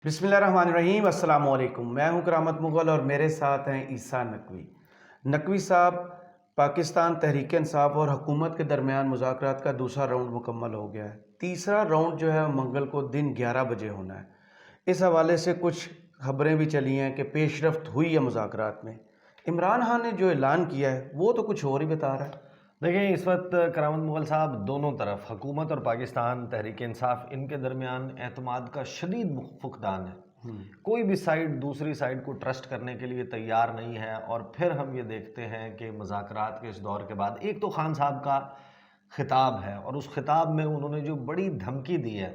بسم اللہ الرحمن الرحیم، السلام علیکم۔ میں ہوں کرامت مغل اور میرے ساتھ ہیں عیسیٰ نقوی۔ نقوی صاحب، پاکستان تحریک انصاف اور حکومت کے درمیان مذاکرات کا دوسرا راؤنڈ مکمل ہو گیا ہے۔ تیسرا راؤنڈ جو ہے منگل کو دن 11 بجے ہونا ہے۔ اس حوالے سے کچھ خبریں بھی چلی ہیں کہ پیش رفت ہوئی ہے مذاکرات میں۔ عمران خان نے جو اعلان کیا ہے وہ تو کچھ اور ہی بتا رہا ہے۔ دیکھیں، اس وقت کرامت مغل صاحب دونوں طرف حکومت اور پاکستان تحریک انصاف ان کے درمیان اعتماد کا شدید فقدان ہے۔ کوئی بھی سائیڈ دوسری سائیڈ کو ٹرسٹ کرنے کے لیے تیار نہیں ہے، اور پھر ہم یہ دیکھتے ہیں کہ مذاکرات کے اس دور کے بعد ایک تو خان صاحب کا خطاب ہے، اور اس خطاب میں انہوں نے جو بڑی دھمکی دی ہے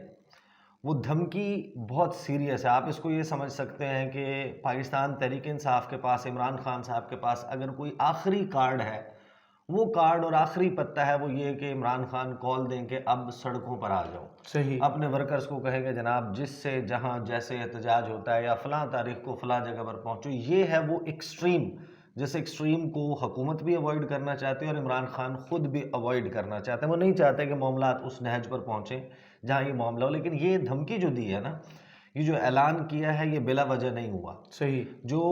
وہ دھمکی بہت سیریس ہے۔ آپ اس کو یہ سمجھ سکتے ہیں کہ پاکستان تحریک انصاف کے پاس، عمران خان صاحب کے پاس اگر کوئی آخری کارڈ ہے، وہ کارڈ اور آخری پتہ ہے وہ یہ کہ عمران خان کال دیں کہ اب سڑکوں پر آ جاؤ، صحیح، اپنے ورکرز کو کہیں گے جناب جس سے جہاں جیسے احتجاج ہوتا ہے یا فلاں تاریخ کو فلاں جگہ پر پہنچو۔ یہ ہے وہ ایکسٹریم، جس ایکسٹریم کو حکومت بھی اوائڈ کرنا چاہتے ہیں اور عمران خان خود بھی اوائڈ کرنا چاہتے ہیں۔ وہ نہیں چاہتے کہ معاملات اس نہج پر پہنچیں جہاں یہ معاملہ ہو، لیکن یہ دھمکی جو دی ہے نا، یہ جو اعلان کیا ہے، یہ بلا وجہ نہیں ہوا۔ صحیح، جو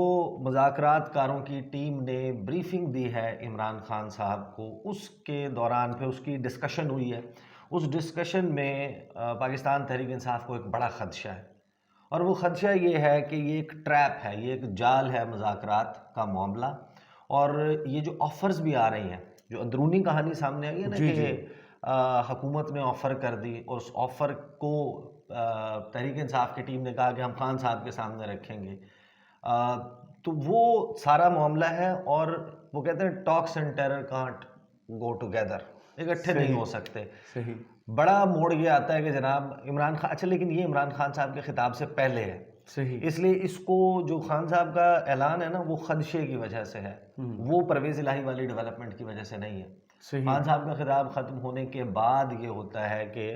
مذاکرات کاروں کی ٹیم نے بریفنگ دی ہے عمران خان صاحب کو، اس کے دوران پھر اس کی ڈسکشن ہوئی ہے۔ اس ڈسکشن میں پاکستان تحریک انصاف کو ایک بڑا خدشہ ہے، اور وہ خدشہ یہ ہے کہ یہ ایک ٹریپ ہے، یہ ایک جال ہے مذاکرات کا معاملہ، اور یہ جو آفرز بھی آ رہی ہیں، جو اندرونی کہانی سامنے آئی ہے نا کہ حکومت نے آفر کر دی، اور اس آفر کو تحریک انصاف کی ٹیم نے کہا کہ ہم خان صاحب کے سامنے رکھیں گے، تو وہ سارا معاملہ ہے۔ اور وہ کہتے ہیں talks and terror can't go together, اکٹھے نہیں ہو سکتے۔ صحیح، بڑا موڑ یہ آتا ہے کہ جناب عمران خان، اچھا لیکن یہ عمران خان صاحب کے خطاب سے پہلے ہے، صحیح، اس لیے اس کو جو خان صاحب کا اعلان ہے نا وہ خدشے کی وجہ سے ہے، وہ پرویز الہی والی ڈیولپمنٹ کی وجہ سے نہیں ہے۔ صحیح، خان صاحب کا خطاب ختم ہونے کے بعد یہ ہوتا ہے کہ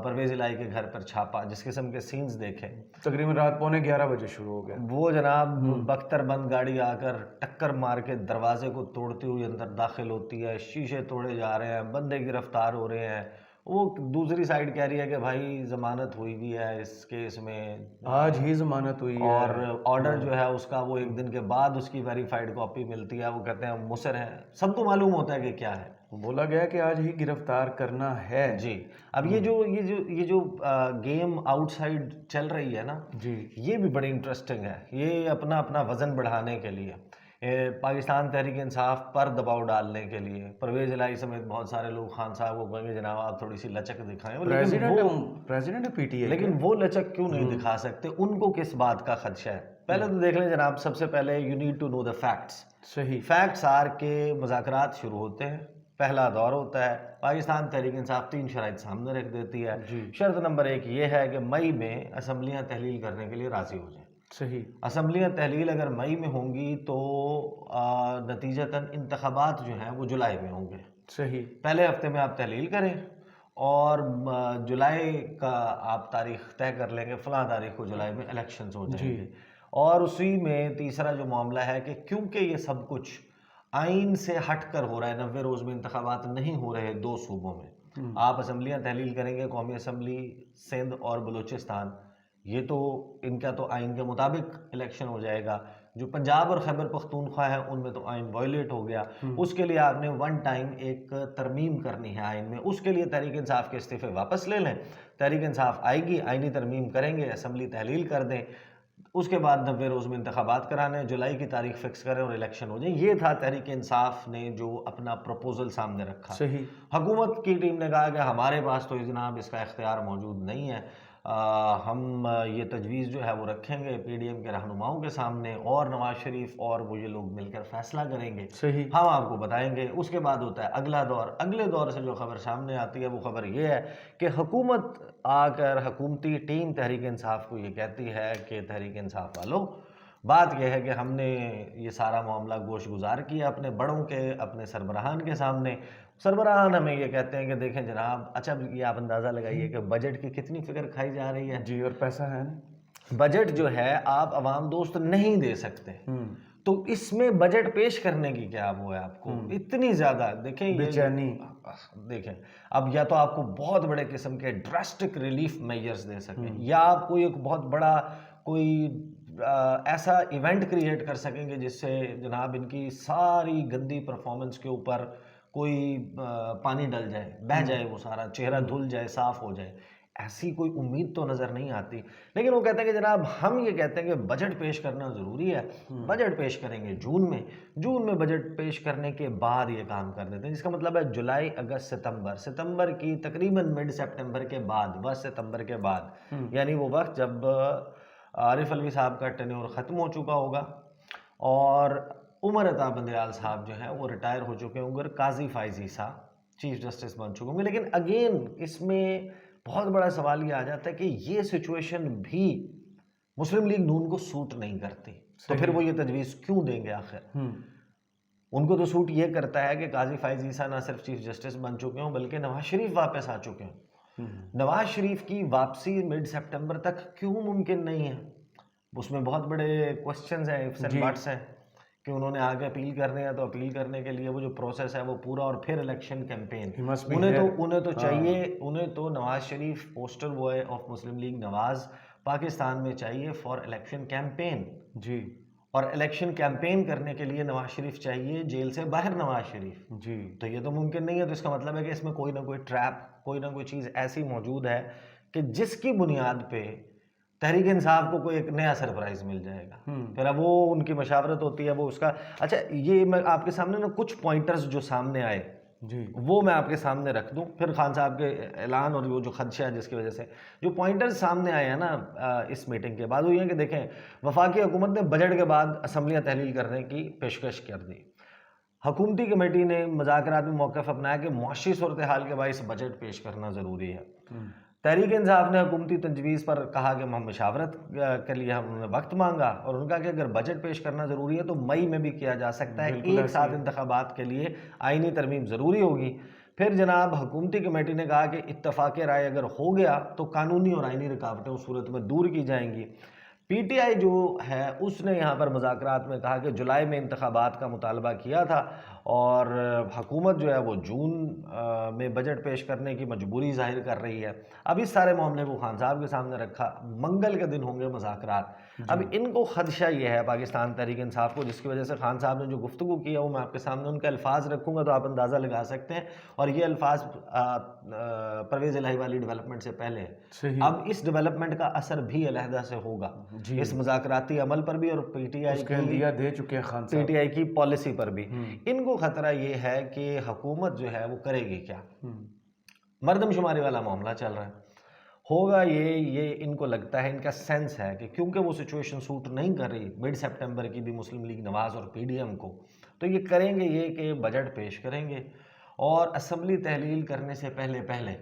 پرویز الہی کے گھر پر چھاپا، جس قسم کے سینز دیکھیں، تقریباً رات 11:15 بجے شروع ہو گیا۔ وہ جناب بختر بند گاڑی آ کر ٹکر مار کے دروازے کو توڑتی ہوئی اندر داخل ہوتی ہے، شیشے توڑے جا رہے ہیں، بندے گرفتار ہو رہے ہیں۔ وہ دوسری سائیڈ کہہ رہی ہے کہ بھائی ضمانت ہوئی بھی ہے اس کیس میں، آج ہی ضمانت ہوئی ہے، اور آرڈر جو ہے اس کا وہ ایک دن کے بعد اس کی ویریفائڈ کاپی ملتی ہے۔ وہ کہتے ہیں مصر ہیں، سب کو معلوم ہوتا ہے کہ کیا ہے، بولا گیا کہ آج ہی گرفتار کرنا ہے۔ جی۔ اب یہ جو گیم آؤٹ سائڈ چل رہی ہے نا، جی، یہ بھی بڑی انٹرسٹنگ ہے۔ یہ اپنا وزن بڑھانے کے لیے، پاکستان تحریک انصاف پر دباؤ ڈالنے کے لیے، پرویز الہی سمیت بہت سارے لوگ خان صاحب کو کہیں گے جناب آپ تھوڑی سی لچک دکھائیں، پریزیڈنٹ ہے پی ٹی آئی، لیکن وہ لچک کیوں نہیں دکھا سکتے؟ ان کو کس بات کا خدشہ ہے؟ پہلے تو دیکھ لیں جناب، سب سے پہلے you need to know the facts. صحیح، فیکٹس آر کے مذاکرات شروع ہوتے ہیں، پہلا دور ہوتا ہے، پاکستان تحریک انصاف 3 شرائط سامنے رکھ دیتی ہے۔ شرط نمبر 1 یہ ہے کہ مئی میں اسمبلیاں تحلیل کرنے کے لیے راضی ہو جائیں۔ صحیح، اسمبلیاں تحلیل اگر مئی میں ہوں گی تو نتیجتاً انتخابات جو ہیں وہ جولائی میں ہوں گے۔ صحیح، پہلے ہفتے میں آپ تحلیل کریں، اور جولائی کا آپ تاریخ طے کر لیں گے، فلاں تاریخ کو جولائی میں الیکشنز ہو جائیں گے۔ اور اسی میں تیسرا جو معاملہ ہے کہ کیونکہ یہ سب کچھ آئین سے ہٹ کر ہو رہا ہے، 90 روز میں انتخابات نہیں ہو رہے 2 صوبوں میں، آپ اسمبلیاں تحلیل کریں گے، قومی اسمبلی سندھ اور بلوچستان، یہ تو ان کا تو آئین کے مطابق الیکشن ہو جائے گا۔ جو پنجاب اور خیبر پختونخوا ہیں ان میں تو آئین وائلیٹ ہو گیا، اس کے لیے آپ نے ون ٹائم ایک ترمیم کرنی ہے آئین میں۔ اس کے لیے تحریک انصاف کے استعفے واپس لے لیں، تحریک انصاف آئے گی، آئینی ترمیم کریں گے، اسمبلی تحلیل کر دیں، اس کے بعد 90 روز میں انتخابات کرانے، جولائی کی تاریخ فکس کریں اور الیکشن ہو جائیں۔ یہ تھا تحریک انصاف نے جو اپنا پروپوزل سامنے رکھا۔ صحیح، حکومت کی ٹیم نے کہا کہ ہمارے پاس تو جناب اس کا اختیار موجود نہیں ہے، ہم یہ تجویز جو ہے وہ رکھیں گے پی ڈی ایم کے رہنماؤں کے سامنے، اور نواز شریف اور وہ یہ لوگ مل کر فیصلہ کریں گے، صحیح، ہم آپ کو بتائیں گے۔ اس کے بعد ہوتا ہے اگلا دور۔ اگلے دور سے جو خبر سامنے آتی ہے وہ خبر یہ ہے کہ حکومت آ کر حکومتی ٹیم تحریک انصاف کو یہ کہتی ہے کہ تحریک انصاف والوں، بات یہ ہے کہ ہم نے یہ سارا معاملہ گوش گزار کیا اپنے بڑوں کے، اپنے سربراہان کے سامنے۔ سربراہان ہمیں یہ کہتے ہیں کہ دیکھیں جناب، اچھا یہ آپ اندازہ لگائیے کہ بجٹ کی کتنی فکر کھائی جا رہی ہے۔ جی، اور پیسہ ہے نا، بجٹ جو ہے آپ عوام دوست نہیں دے سکتے، تو اس میں بجٹ پیش کرنے کی کیا وہ ہے آپ کو اتنی زیادہ دیکھیں بے چینی. دیکھیں اب یا تو آپ کو بہت بڑے قسم کے ڈراسٹک ریلیف میجرز دے سکیں یا آپ کوئی ایک بہت بڑا کوئی ایسا ایونٹ کریٹ کر سکیں گے جس سے جناب ان کی ساری گندی پرفارمنس کے اوپر کوئی پانی ڈل جائے، بہہ جائے، وہ سارا چہرہ دھل جائے، صاف ہو جائے. ایسی کوئی امید تو نظر نہیں آتی. لیکن وہ کہتے ہیں کہ جناب ہم یہ کہتے ہیں کہ بجٹ پیش کرنا ضروری ہے، بجٹ پیش کریں گے جون میں بجٹ پیش کرنے کے بعد یہ کام کر دیتے ہیں، جس کا مطلب ہے جولائی، اگست، ستمبر کی تقریباً مڈ سپٹمبر کے بعد، 10 ستمبر کے بعد، یعنی وہ وقت جب عارف علوی صاحب کا ٹینیور ختم ہو چکا ہوگا اور عمر عطا بندیال صاحب جو ہیں وہ ریٹائر ہو چکے ہوں گے، قاضی فائز عیسیٰ چیف جسٹس بن چکے ہوں گے. لیکن اگین اس میں بہت بڑا سوال یہ آ جاتا ہے کہ یہ سچویشن بھی مسلم لیگ نون کو سوٹ نہیں کرتی، تو پھر وہ یہ تجویز کیوں دیں گے آخر؟ ان کو تو سوٹ یہ کرتا ہے کہ قاضی فائز عیسیٰ نہ صرف چیف جسٹس بن چکے ہوں بلکہ نواز شریف واپس آ چکے ہوں. نواز شریف کی واپسی مڈ سپٹمبر تک کیوں ممکن نہیں ہے؟ اس میں بہت بڑے کوسچنز ہیں، ifs and buts ہیں کہ انہوں نے آگے اپیل کرنے ہیں، تو اپیل کرنے کے لیے وہ جو پروسیس ہے وہ پورا، اور پھر الیکشن کیمپین. انہیں تو چاہیے، انہیں تو Nawaz Sharif poster boy of Muslim League Nawaz Pakistan میں چاہیے فار الیکشن کیمپین. جی. اور الیکشن کیمپین کرنے کے لیے نواز شریف چاہیے، جیل سے باہر نواز شریف. جی. تو یہ تو ممکن نہیں ہے. تو اس کا مطلب ہے کہ اس میں کوئی نہ کوئی ٹریپ، کوئی نہ کوئی چیز ایسی موجود ہے کہ جس کی بنیاد پہ تحریک انصاف کو کوئی ایک نیا سرپرائز مل جائے گا. پھر اب وہ ان کی مشاورت ہوتی ہے، وہ اس کا. اچھا یہ میں آپ کے سامنے نا کچھ پوائنٹرز جو سامنے آئے جی وہ میں آپ کے سامنے رکھ دوں، پھر خان صاحب کے اعلان اور وہ جو خدشہ ہے جس کی وجہ سے جو پوائنٹرز سامنے آئے ہیں نا اس میٹنگ کے بعد، وہ یہ کہ دیکھیں وفاقی حکومت نے بجٹ کے بعد اسمبلیاں تحلیل کرنے کی پیشکش کر دی. حکومتی کمیٹی نے مذاکرات میں موقف اپنایا کہ معاشی صورتحال کے باعث بجٹ پیش کرنا ضروری ہے. تحریک انصاف نے حکومتی تجویز پر کہا کہ ہم مشاورت کے لیے ہم نے وقت مانگا، اور ان کا کہ اگر بجٹ پیش کرنا ضروری ہے تو مئی میں بھی کیا جا سکتا ہے، ایک ساتھ انتخابات کے لیے آئینی ترمیم ضروری ہوگی. پھر جناب حکومتی کمیٹی نے کہا کہ اتفاق رائے اگر ہو گیا تو قانونی اور آئینی رکاوٹیں اس صورت میں دور کی جائیں گی. پی ٹی آئی جو ہے اس نے یہاں پر مذاکرات میں کہا کہ جولائی میں انتخابات کا مطالبہ کیا تھا اور حکومت جو ہے وہ جون میں بجٹ پیش کرنے کی مجبوری ظاہر کر رہی ہے. اب اس سارے معاملے کو خان صاحب کے سامنے رکھا، منگل کے دن ہوں گے مذاکرات. اب ان کو خدشہ یہ ہے پاکستان تحریک انصاف کو، جس کی وجہ سے خان صاحب نے جو گفتگو کی ہے وہ میں آپ کے سامنے ان کے الفاظ رکھوں گا تو آپ اندازہ لگا سکتے ہیں. اور یہ الفاظ پرویز الہی والی ڈیولپمنٹ سے پہلے ہیں. اب اس ڈیولپمنٹ کا اثر بھی علیحدہ سے ہوگا اس مذاکراتی عمل پر بھی اور پی ٹی آئی کی پالیسی پر بھی. ان کو خطرہ یہ ہے کہ حکومت جو ہے وہ کرے گی کیا. مردم شماری والا معاملہ چل رہا ہے، ہوگا یہ ان کو لگتا ہے، ان کا سینس ہے کہ کیونکہ وہ سچویشن سوٹ نہیں کر رہی مڈ سپٹمبر کی بھی مسلم لیگ نواز اور پی ڈی ایم کو، تو یہ کریں گے یہ کہ بجٹ پیش کریں گے اور اسمبلی تحلیل کرنے سے پہلے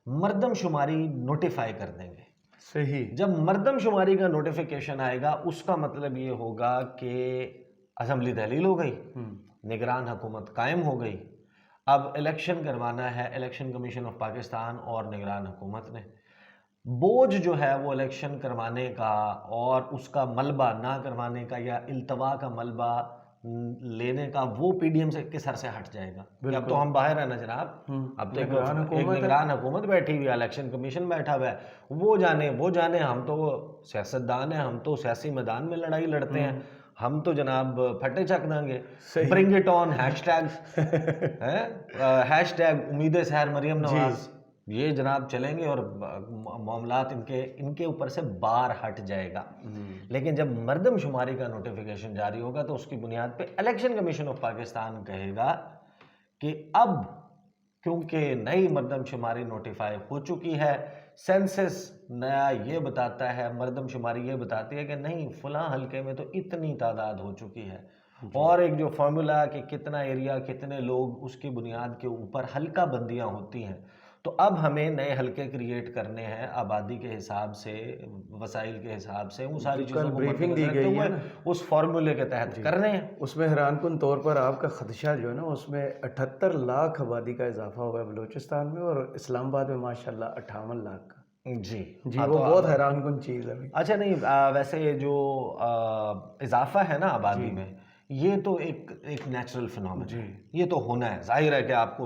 مردم شماری نوٹیفائی کر دیں گے. صحیح. جب مردم شماری کا نوٹیفیکیشن آئے گا اس کا مطلب یہ ہوگا کہ اسمبلی تحلیل ہو گئی، نگران حکومت قائم ہو گئی. اب الیکشن کروانا ہے الیکشن کمیشن آف پاکستان اور نگران حکومت نے. بوجھ جو ہے وہ الیکشن کروانے کا اور اس کا ملبہ نہ کروانے کا یا التوا کا ملبہ لینے کا وہ پی ڈی ایم کے سر سے ہٹ جائے گا. اب تو ہم باہر ہیں نا جناب، اب تو ایک نگران حکومت بیٹھی ہوئی ہے، الیکشن کمیشن بیٹھا ہوا ہے، وہ جانے. ہم تو سیاستدان ہیں، ہم تو سیاسی میدان میں لڑائی لڑتے ہیں، ہم تو جناب پھٹے چک دیں گے. Bring it on hash tag امید سحر مریم نواز، یہ جناب چلیں گے اور معاملات ان کے اوپر سے بار ہٹ جائے گا. لیکن جب مردم شماری کا نوٹیفیکیشن جاری ہوگا تو اس کی بنیاد پہ الیکشن کمیشن آف پاکستان کہے گا کہ اب کیونکہ نئی مردم شماری نوٹیفائی ہو چکی ہے، سینسس نیا یہ بتاتا ہے، مردم شماری یہ بتاتی ہے کہ نہیں فلاں حلقے میں تو اتنی تعداد ہو چکی ہے، اور ایک جو فارمولا کہ کتنا ایریا کتنے لوگ، اس کی بنیاد کے اوپر حلقہ بندیاں ہوتی ہیں. تو اب ہمیں نئے حلقے کریٹ کرنے ہیں آبادی کے حساب سے، وسائل کے حساب سے، وہ ساری چیزوں کو بریفنگ دی گئی ہے اس فارمولے کے تحت کرنے ہیں. اس میں حیران کن طور پر آپ کا خدشہ جو ہے نا، اس میں 78 لاکھ آبادی کا اضافہ ہوا ہے بلوچستان میں، اور اسلام آباد میں ماشاءاللہ 58 لاکھ کا. جی جی وہ بہت حیران کن چیز ہے ابھی. اچھا نہیں ویسے جو اضافہ ہے نا آبادی میں یہ تو ایک نیچرل فنومین ہے, یہ تو ہونا ہے, ظاہر ہے کہ آپ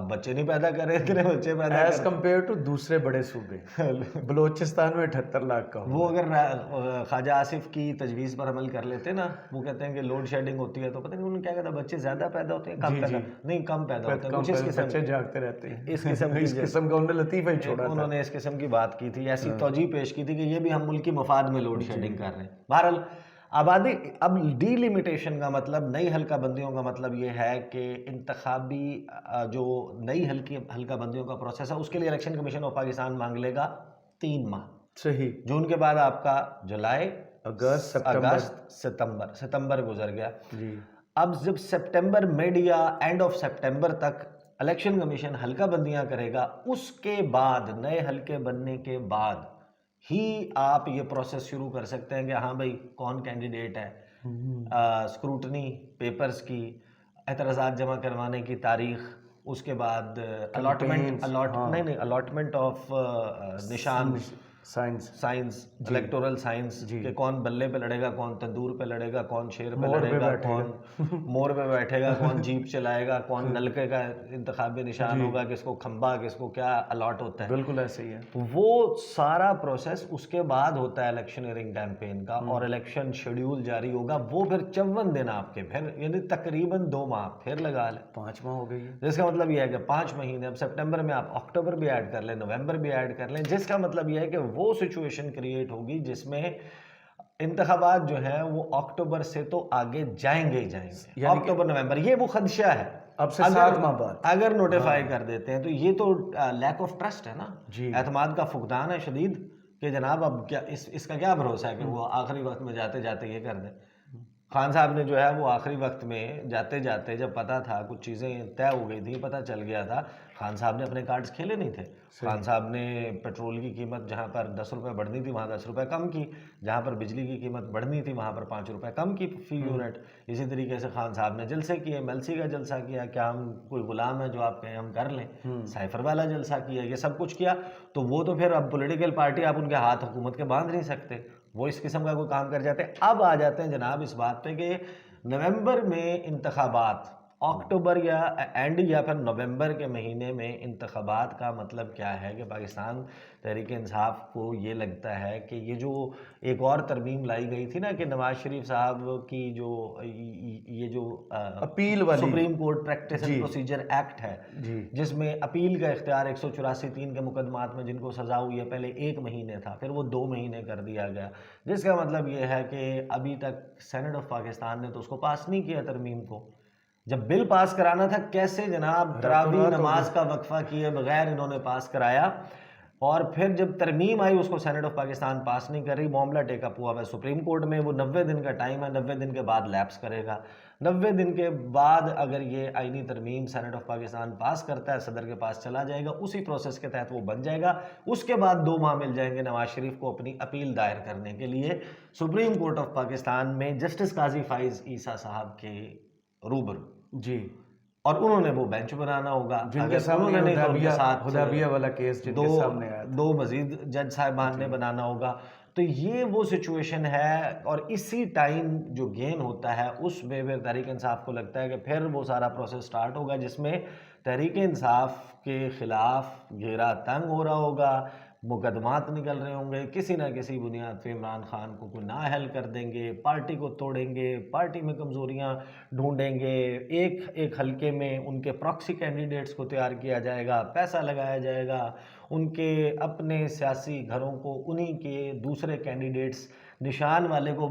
بچے نہیں پیدا کر رہے, اتنے بچے پیدا ایز کمپیئر ٹو دوسرے بڑے صوبے. بلوچستان میں 78 لاکھ کا وہ اگر خواجہ آصف کی تجویز پر عمل کر لیتے نا, وہ کہتے ہیں کہ لوڈ شیڈنگ ہوتی ہے تو پتہ نہیں انہوں نے کیا کہا, بچے زیادہ پیدا ہوتے ہیں کم پیدا نہیں, کم پیدا ہوتے ہیں کچھ اس قسم, بچے جاگتے رہتے ہیں اس قسم کا انہوں نے لطیفہ ہی چھوڑا, انہوں نے اس قسم کی بات کی تھی, ایسی توجہ پیش کی تھی کہ یہ بھی ہم ملکی مفاد میں لوڈ شیڈنگ کر رہے ہیں. بہرحال آبادی اب ڈی لمیٹیشن کا مطلب, نئی حلقہ بندیوں کا مطلب یہ ہے کہ انتخابی جو نئی حلقہ بندیوں کا پروسیس ہے اس کے لیے الیکشن کمیشن آف پاکستان مانگ لے گا 3 ماہ. صحیح. جون کے بعد آپ کا جولائی, اگست, ستمبر گزر گیا. جی اب جب سپٹمبر مڈ یا اینڈ آف سپٹمبر تک الیکشن کمیشن حلقہ بندیاں کرے گا, اس کے بعد نئے حلقے بننے کے بعد ہی آپ یہ پروسیس شروع کر سکتے ہیں کہ ہاں بھائی کون کینڈیڈیٹ ہے, اسکروٹنی پیپرز کی, اعتراضات جمع کروانے کی تاریخ, اس کے بعد الاٹمنٹ آف نشان, سائنس, الیکٹورل سائنس, کہ کون بلے پہ لڑے گا, کون تندور پہ لڑے گا, کون شیر پہ لڑے گا, کون مور پہ بیٹھے گا, کون جیپ چلائے گا, کون نلکے کا انتخابی نشان ہوگا, کس کو کھمبا, کس کو کیا الاٹ ہوتا ہے. بالکل ایسے ہی ہے. وہ سارا پروسیس اس کے بعد ہوتا ہے الیکشنئرنگ کیمپین کا, اور الیکشن شیڈیول جاری ہوگا, وہ پھر 54 دن آپ کے, پھر یعنی تقریباً 2 ماہ پھر لگا لیں, 5 ماہ ہو گئی ہے. جس کا مطلب یہ ہے کہ 5 مہینے, اب سپٹمبر میں آپ اکتوبر بھی ایڈ کر لیں, نومبر بھی ایڈ کر لیں, جس کا مطلب یہ ہے کہ وہ سچویشن کریٹ ہوگی جس میں انتخابات جو ہیں وہ اکتوبر سے تو آگے جائیں گے ہی جائیں گے, اکتوبر نومبر, یہ وہ خدشہ ہے. اب سے 7 ماہ بعد اگر نوٹیفائی کر دیتے ہیں تو یہ تو لیک آف ٹرسٹ ہے نا, اعتماد کا فقدان ہے شدید, کہ جناب اب کیا اس کا کیا بھروسہ ہے کہ وہ آخری وقت میں جاتے جاتے یہ کر دیں. خان صاحب نے جو ہے وہ آخری وقت میں جاتے جاتے, جب پتا تھا کچھ چیزیں طے ہو گئی تھی, پتہ چل گیا تھا, خان صاحب نے اپنے کارڈز کھیلے نہیں تھے. خان صاحب نے پیٹرول کی قیمت جہاں پر 10 روپے بڑھنی تھی وہاں 10 روپے کم کی, جہاں پر بجلی کی قیمت بڑھنی تھی وہاں پر 5 روپے کم کی فی یونٹ. اسی طریقے سے خان صاحب نے جلسے کیے, ایم ایل سی کا جلسہ کیا, کیا ہم کوئی غلام ہے جو آپ کہیں ہم کر لیں, سائفر والا جلسہ کیا, یہ سب کچھ کیا. تو وہ تو پھر اب پولیٹیکل پارٹی آپ ان کے ہاتھ حکومت کے باندھ نہیں سکتے, وہ اس قسم کا کوئی کام کر جاتے ہیں. اب آ جاتے ہیں جناب اس بات پہ کہ نومبر میں انتخابات, اکتوبر یا اینڈ یا پھر نومبر کے مہینے میں انتخابات کا مطلب کیا ہے کہ پاکستان تحریک انصاف کو یہ لگتا ہے کہ یہ جو ایک اور ترمیم لائی گئی تھی نا کہ نواز شریف صاحب کی جو یہ جو اپیل والی supreme court practice and procedure act ہے, جس میں اپیل کا اختیار 184(3) کے مقدمات میں جن کو سزا ہوئی ہے پہلے 1 مہینے تھا, پھر وہ 2 مہینے کر دیا گیا, جس کا مطلب یہ ہے کہ ابھی تک سینٹ آف پاکستان نے تو اس کو پاس نہیں کیا ترمیم کو. جب بل پاس کرانا تھا کیسے جناب تراویح نماز کا وقفہ کیے بغیر انہوں نے پاس کرایا, اور پھر جب ترمیم آئی اس کو سینٹ آف پاکستان پاس نہیں کر رہی, معاملہ ٹیک اپ ہوا ہے سپریم کورٹ میں, وہ 90 دن کا ٹائم ہے, 90 دن کے بعد لیپس کرے گا. 90 دن کے بعد اگر یہ آئینی ترمیم سینٹ آف پاکستان پاس کرتا ہے, صدر کے پاس چلا جائے گا, اسی پروسیس کے تحت وہ بن جائے گا. اس کے بعد 2 ماہ مل جائیں گے نواز شریف کو اپنی اپیل دائر کرنے کے لیے سپریم کورٹ آف پاکستان میں جسٹس قاضی فائز عیسیٰ صاحب کے روبرو. جی, اور انہوں نے وہ بینچ بنانا ہوگا, جن کے سامنے حدیبیہ والا کیس جن کے سامنے آیا, 2 مزید جج صاحبان نے بنانا ہوگا. تو یہ وہ سچویشن ہے, اور اسی ٹائم جو گین ہوتا ہے اس میں پھر تحریک انصاف کو لگتا ہے کہ پھر وہ سارا پروسیس سٹارٹ ہوگا جس میں تحریک انصاف کے خلاف گھیرا تنگ ہو رہا ہوگا, مقدمات نکل رہے ہوں گے, کسی نہ کسی بنیاد پہ عمران خان کو کوئی نااہل کر دیں گے, پارٹی کو توڑیں گے, پارٹی میں کمزوریاں ڈھونڈیں گے, ایک حلقے میں ان کے پراکسی کینڈیڈیٹس کو تیار کیا جائے گا, پیسہ لگایا جائے گا, ان کے اپنے سیاسی گھروں کو انہی کے دوسرے کینڈیڈیٹس نشان والے کو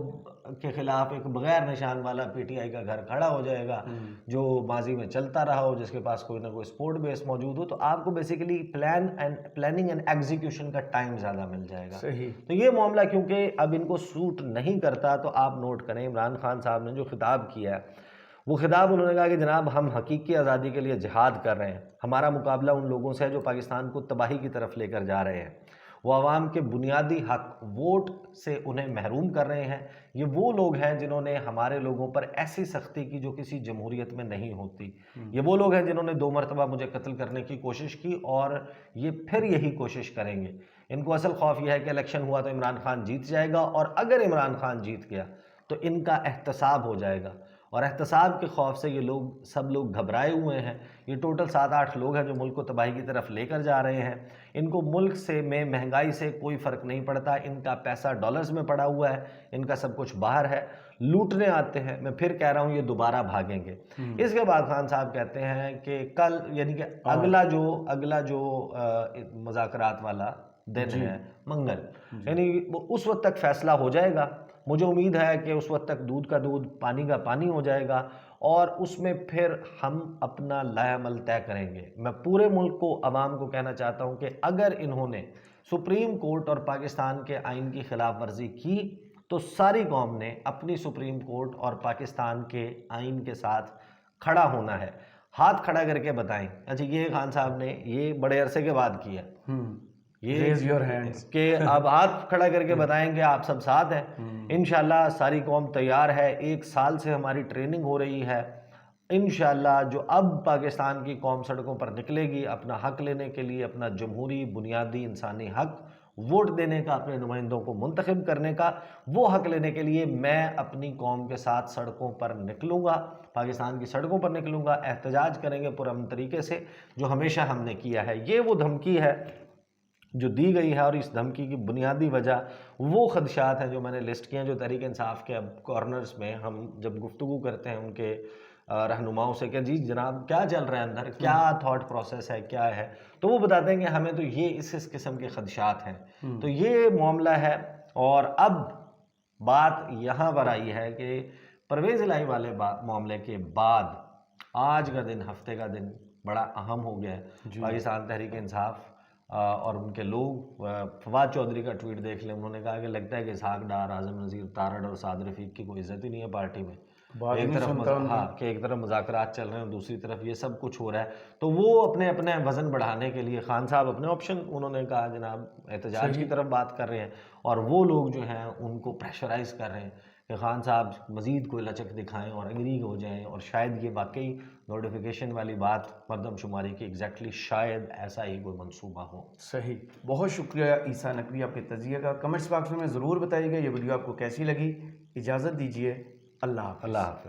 کے خلاف ایک بغیر نشان والا پی ٹی آئی کا گھر کھڑا ہو جائے گا جو ماضی میں چلتا رہا ہو, جس کے پاس کوئی نہ کوئی سپورٹ بیس موجود ہو. تو آپ کو بیسیکلی پلاننگ اینڈ ایگزیکیوشن کا ٹائم زیادہ مل جائے گا. تو یہ معاملہ کیونکہ اب ان کو سوٹ نہیں کرتا, تو آپ نوٹ کریں عمران خان صاحب نے جو خطاب کیا ہے, وہ خطاب انہوں نے کہا کہ جناب ہم حقیقی آزادی کے لیے جہاد کر رہے ہیں, ہمارا مقابلہ ان لوگوں سے ہے جو پاکستان کو تباہی کی طرف لے کر جا رہے ہیں, وہ عوام کے بنیادی حق ووٹ سے انہیں محروم کر رہے ہیں. یہ وہ لوگ ہیں جنہوں نے ہمارے لوگوں پر ایسی سختی کی جو کسی جمہوریت میں نہیں ہوتی. یہ وہ لوگ ہیں جنہوں نے 2 مرتبہ مجھے قتل کرنے کی کوشش کی, اور یہ پھر یہی کوشش کریں گے. ان کو اصل خوف یہ ہے کہ الیکشن ہوا تو عمران خان جیت جائے گا، اور اگر عمران خان جیت گیا تو ان کا احتساب ہو جائے گا، اور احتساب کے خوف سے یہ سب لوگ گھبرائے ہوئے ہیں۔ یہ ٹوٹل 7-8 لوگ ہیں جو ملک کو تباہی کی طرف لے کر جا رہے ہیں۔ ان کو ملک میں مہنگائی سے کوئی فرق نہیں پڑتا، ان کا پیسہ ڈالرز میں پڑا ہوا ہے، ان کا سب کچھ باہر ہے، لوٹنے آتے ہیں۔ میں پھر کہہ رہا ہوں یہ دوبارہ بھاگیں گے۔ اس کے بعد خان صاحب کہتے ہیں کہ کل یعنی کہ اگلا جو مذاکرات والا دن ہے منگل، یعنی اس وقت تک فیصلہ ہو جائے گا۔ مجھے امید ہے کہ اس وقت تک دودھ کا دودھ پانی کا پانی ہو جائے گا، اور اس میں پھر ہم اپنا لائحہ عمل طے کریں گے۔ میں پورے ملک کو، عوام کو کہنا چاہتا ہوں کہ اگر انہوں نے سپریم کورٹ اور پاکستان کے آئین کی خلاف ورزی کی تو ساری قوم نے اپنی سپریم کورٹ اور پاکستان کے آئین کے ساتھ کھڑا ہونا ہے۔ ہاتھ کھڑا کر کے بتائیں۔ اچھا، یہ خان صاحب نے یہ بڑے عرصے کے بعد کیا، Raise your hands. کہ اب ہاتھ کھڑا کر کے بتائیں کہ آپ سب ساتھ ہیں۔ انشاءاللہ ساری قوم تیار ہے، 1 سال سے ہماری ٹریننگ ہو رہی ہے۔ انشاءاللہ جو اب پاکستان کی قوم سڑکوں پر نکلے گی اپنا حق لینے کے لیے، اپنا جمہوری بنیادی انسانی حق ووٹ دینے کا، اپنے نمائندوں کو منتخب کرنے کا، وہ حق لینے کے لیے میں اپنی قوم کے ساتھ سڑکوں پر نکلوں گا، پاکستان کی سڑکوں پر نکلوں گا، احتجاج کریں گے پرامن طریقے سے، جو ہمیشہ ہم نے کیا ہے۔ یہ وہ دھمکی ہے جو دی گئی ہے، اور اس دھمکی کی بنیادی وجہ وہ خدشات ہیں جو میں نے لسٹ کیے ہیں، جو تحریک انصاف کے اب کارنرز میں ہم جب گفتگو کرتے ہیں ان کے رہنماؤں سے کہ جی جناب کیا چل رہا ہے اندر، کیا تھاٹ پروسیس ہے، کیا ہے، تو وہ بتاتے ہیں کہ ہمیں تو یہ اس قسم کے خدشات ہیں۔ تو یہ معاملہ ہے، اور اب بات یہاں پر آئی ہے کہ پرویز الہی والے معاملے کے بعد آج کا دن، ہفتے کا دن بڑا اہم ہو گیا ہے۔ پاکستان تحریک انصاف اور ان کے لوگ، فواد چودھری کا ٹویٹ دیکھ لیں، انہوں نے کہا کہ لگتا ہے کہ اسحاق ڈار، اعظم نذیر تارڑ اور سعد رفیق کی کوئی عزت ہی نہیں ہے پارٹی میں۔ ایک طرف مذاکرات چل رہے ہیں، دوسری طرف یہ سب کچھ ہو رہا ہے، تو وہ اپنے وزن بڑھانے کے لیے خان صاحب اپنے آپشن انہوں نے کہا جناب احتجاج کی طرف بات کر رہے ہیں، اور وہ لوگ جو ہیں ان کو پریشرائز کر رہے ہیں کہ خان صاحب مزید کوئی لچک دکھائیں اور انگری ہو جائیں، اور شاید یہ واقعی نوٹیفیکیشن والی بات مردم شماری کی ایگزیکٹلی شاید ایسا ہی کوئی منصوبہ ہو۔ صحیح، بہت شکریہ عیسیٰ نقوی آپ کے تجزیے کا۔ کمنٹس باکس میں ضرور بتائیے گا یہ ویڈیو آپ کو کیسی لگی۔ اجازت دیجیے، اللہ حافظ۔